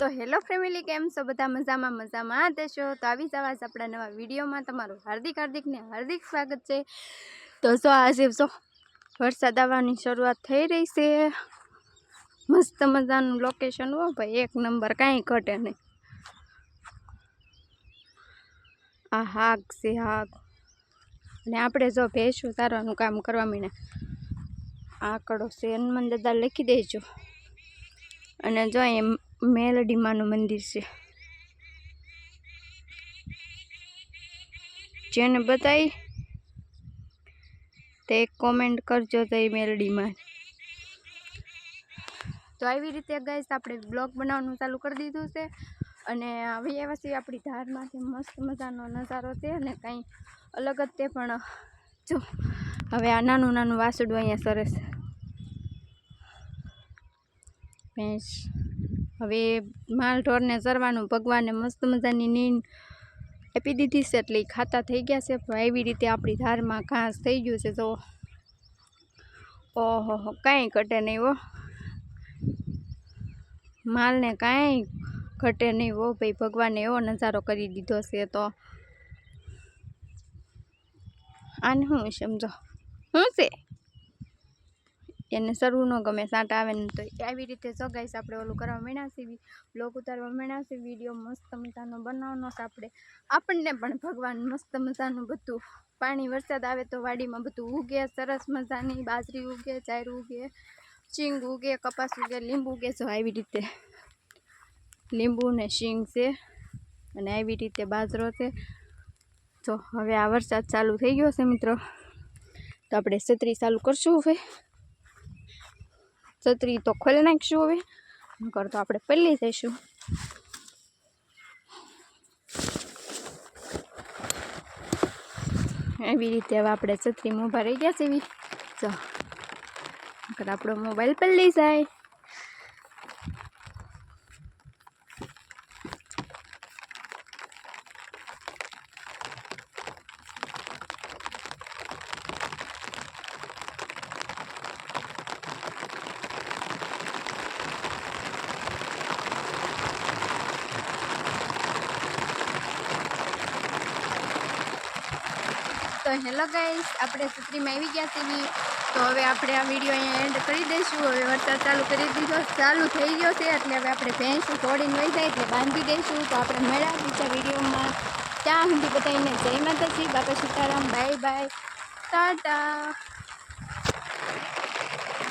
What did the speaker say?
તો hello family, કેમ છો બધા? મજામાં દેશો. તો આવી જવા આપણા નવા વિડીયોમાં તમારું હાર્દિક સ્વાગત છે. તો જો આજે જો વરસાદ આવવાની શરૂઆત થઈ રહી છે. મસ્ત મજાનું લોકેશન હો ભાઈ, એક નંબર, કાંઈ ઘટે નહીં. આ હાગ છે હાગ, અને આપણે જો ભેંસું સારવાનું કામ કરવા માંડ્યા. આંકડો છે હનુમાન દાદા લખી દેજો. અને જો એમ મેલડી માનું મંદિર છે, જેને બતાવી તે કોમેન્ટ કરજો. તો એ મેલડીમાં તો આવી રીતે ગાઈસ આપણે બ્લોગ બનાવવાનું ચાલુ કરી દીધું છે. અને હવે એવા છે આપણી ધારમાંથી મસ્ત મજાનો નજારો છે, અને કંઈ અલગ જ તે. પણ જો હવે આ નાનું વાસડું અહીંયા સરસ ભેંસ, હવે માલ ઢોરને ચરવાનું ભગવાને મસ્ત મજાની નીંદ આપી દીધી છે, એટલે ખાતા થઈ ગયા છે. પણ એવી રીતે આપણી ધારમાં ઘાસ થઈ ગયું છે. તો ઓહો, કાંઈ ઘટે નહીં હો, માલને કાંઈ ઘટે નહીં હો ભાઈ. ભગવાને એવો નજારો કરી દીધો છે. તો આને શું સમજો શું છે, એને સરવું ન ગમે, સાંટા આવે ને. તો આવી રીતે જો ગાઈસ આપણે ઓલું કરવા માંડ્યા છીએ, બ્લોગ ઉતારવા માંડ્યા છીએ, વિડીયો મસ્ત મજાનો બનાવવાનો છે. આપણને પણ ભગવાન મસ્ત મજાનું બધું, પાણી વરસાદ આવે તો વાડીમાં બધું ઉગે, સરસ મજાની બાજરી ઉગે, ચાયરું ઉગે, શીંગ ઉગે, કપાસ ઉગે, લીંબુ ઉગે. જો આવી રીતે લીંબુ ને શીંગ છે, અને આવી રીતે બાજરો છે. તો હવે આ વરસાદ ચાલુ થઈ ગયો છે મિત્રો, તો આપણે છત્રી ચાલુ કરશું. હવે છત્રી તો ખોલી નાખીશું. હવે નકર તો આપણે પલળી જઈશું. એવી રીતે હવે આપણે છત્રીમાં ઊભા રહી ગયા છે. એવી જો નકર આપણો મોબાઈલ પલળી જાય. તો હેલો ગાઈસ, આપણે છત્રીમાં આવી ગયા છીએ. તો હવે આપણે આ વિડીયો અહીંયા એન્ડ કરી દઈશું. હવે વરસાદ ચાલુ થઈ ગયો છે, એટલે હવે આપણે ભેંસ છોડીને વહી જાય એટલે બાંધી દઈશું. તો આપણે મળ્યા બીજા વિડીયોમાં. ત્યાં સુધી બધાને જય માતાજી, બાપા સીતારામ, બાય બાય, ટાટા.